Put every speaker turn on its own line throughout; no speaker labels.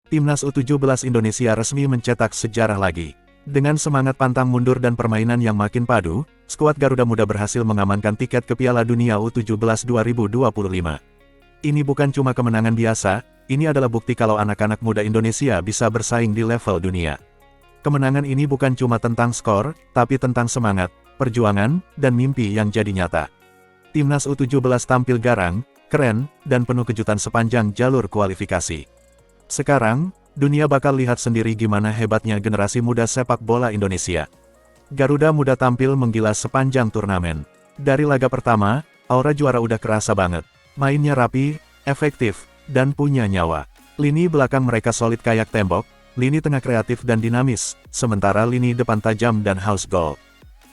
Timnas U17 Indonesia resmi mencetak sejarah lagi. Dengan semangat pantang mundur dan permainan yang makin padu, skuad Garuda Muda berhasil mengamankan tiket ke Piala Dunia U17 2025. Ini bukan cuma kemenangan biasa, ini adalah bukti kalau anak-anak muda Indonesia bisa bersaing di level dunia. Kemenangan ini bukan cuma tentang skor, tapi tentang semangat, perjuangan, dan mimpi yang jadi nyata. Timnas U17 tampil garang, keren, dan penuh kejutan sepanjang jalur kualifikasi. Sekarang, dunia bakal lihat sendiri gimana hebatnya generasi muda sepak bola Indonesia. Garuda Muda tampil menggila sepanjang turnamen. Dari laga pertama, aura juara udah kerasa banget. Mainnya rapi, efektif, dan punya nyawa. Lini belakang mereka solid kayak tembok, lini tengah kreatif dan dinamis, sementara lini depan tajam dan haus gol.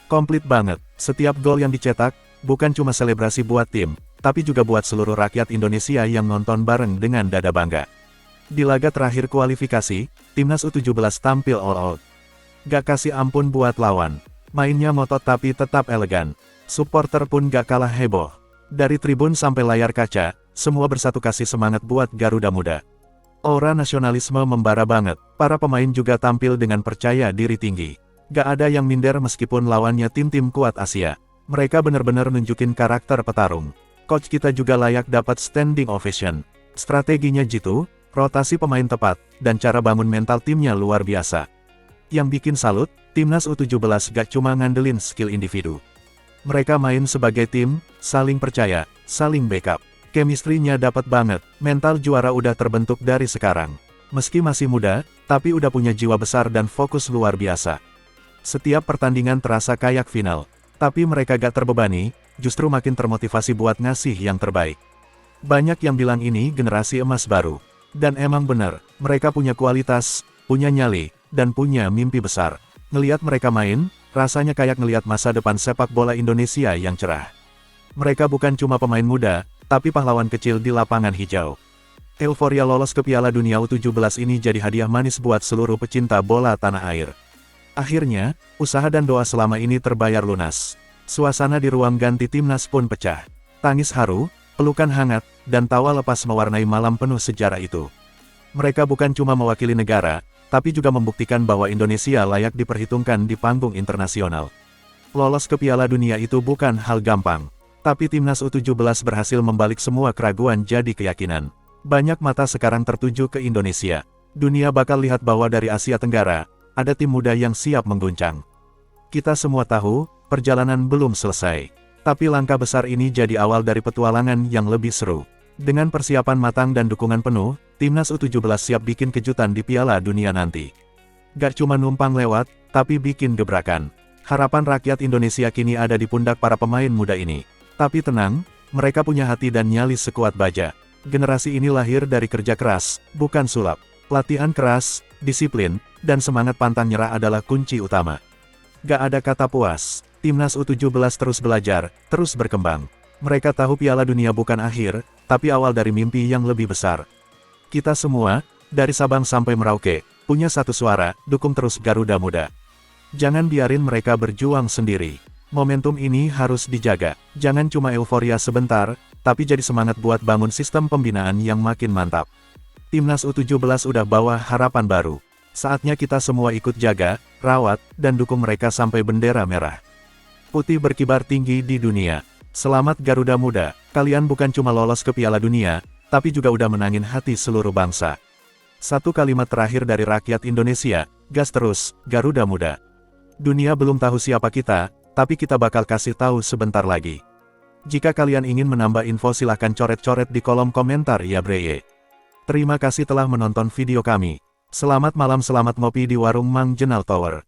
Komplit banget, setiap gol yang dicetak, bukan cuma selebrasi buat tim, tapi juga buat seluruh rakyat Indonesia yang nonton bareng dengan dada bangga. Di laga terakhir kualifikasi, Timnas U17 tampil all out. Gak kasih ampun buat lawan. Mainnya ngotot tapi tetap elegan. Supporter pun gak kalah heboh. Dari tribun sampai layar kaca, semua bersatu kasih semangat buat Garuda Muda. Aura nasionalisme membara banget. Para pemain juga tampil dengan percaya diri tinggi. Gak ada yang minder meskipun lawannya tim-tim kuat Asia. Mereka benar-benar nunjukin karakter petarung. Coach kita juga layak dapat standing ovation. Strateginya jitu, rotasi pemain tepat, dan cara bangun mental timnya luar biasa. Yang bikin salut, Timnas U17 gak cuma ngandelin skill individu. Mereka main sebagai tim, saling percaya, saling backup. Chemistry-nya dapat banget, mental juara udah terbentuk dari sekarang. Meski masih muda, tapi udah punya jiwa besar dan fokus luar biasa. Setiap pertandingan terasa kayak final. Tapi mereka gak terbebani, justru makin termotivasi buat ngasih yang terbaik. Banyak yang bilang ini generasi emas baru. Dan emang bener, mereka punya kualitas, punya nyali, dan punya mimpi besar. Ngeliat mereka main, rasanya kayak ngeliat masa depan sepak bola Indonesia yang cerah. Mereka bukan cuma pemain muda, tapi pahlawan kecil di lapangan hijau. Euforia lolos ke Piala Dunia U17 ini jadi hadiah manis buat seluruh pecinta bola tanah air. Akhirnya, usaha dan doa selama ini terbayar lunas. Suasana di ruang ganti timnas pun pecah. Tangis haru, pelukan hangat, dan tawa lepas mewarnai malam penuh sejarah itu. Mereka bukan cuma mewakili negara, tapi juga membuktikan bahwa Indonesia layak diperhitungkan di panggung internasional. Lolos ke Piala Dunia itu bukan hal gampang. Tapi Timnas U17 berhasil membalik semua keraguan jadi keyakinan. Banyak mata sekarang tertuju ke Indonesia. Dunia bakal lihat bahwa dari Asia Tenggara, ada tim muda yang siap mengguncang. Kita semua tahu, perjalanan belum selesai. Tapi langkah besar ini jadi awal dari petualangan yang lebih seru. Dengan persiapan matang dan dukungan penuh, Timnas U17 siap bikin kejutan di Piala Dunia nanti. Gak cuma numpang lewat, tapi bikin gebrakan. Harapan rakyat Indonesia kini ada di pundak para pemain muda ini. Tapi tenang, mereka punya hati dan nyali sekuat baja. Generasi ini lahir dari kerja keras, bukan sulap. Latihan keras, disiplin, dan semangat pantang nyerah adalah kunci utama. Gak ada kata puas. Timnas U17 terus belajar, terus berkembang. Mereka tahu Piala Dunia bukan akhir, tapi awal dari mimpi yang lebih besar. Kita semua, dari Sabang sampai Merauke, punya satu suara, dukung terus Garuda Muda. Jangan biarin mereka berjuang sendiri. Momentum ini harus dijaga. Jangan cuma euforia sebentar, tapi jadi semangat buat bangun sistem pembinaan yang makin mantap. Timnas U17 udah bawa harapan baru. Saatnya kita semua ikut jaga, rawat, dan dukung mereka sampai bendera merah putih berkibar tinggi di dunia. Selamat Garuda Muda, kalian bukan cuma lolos ke Piala Dunia, tapi juga udah menangin hati seluruh bangsa. Satu kalimat terakhir dari rakyat Indonesia, gas terus, Garuda Muda. Dunia belum tahu siapa kita, tapi kita bakal kasih tahu sebentar lagi. Jika kalian ingin menambah info silahkan coret-coret di kolom komentar ya breye. Terima kasih telah menonton video kami. Selamat malam, selamat ngopi di warung Mang Jenal Tower.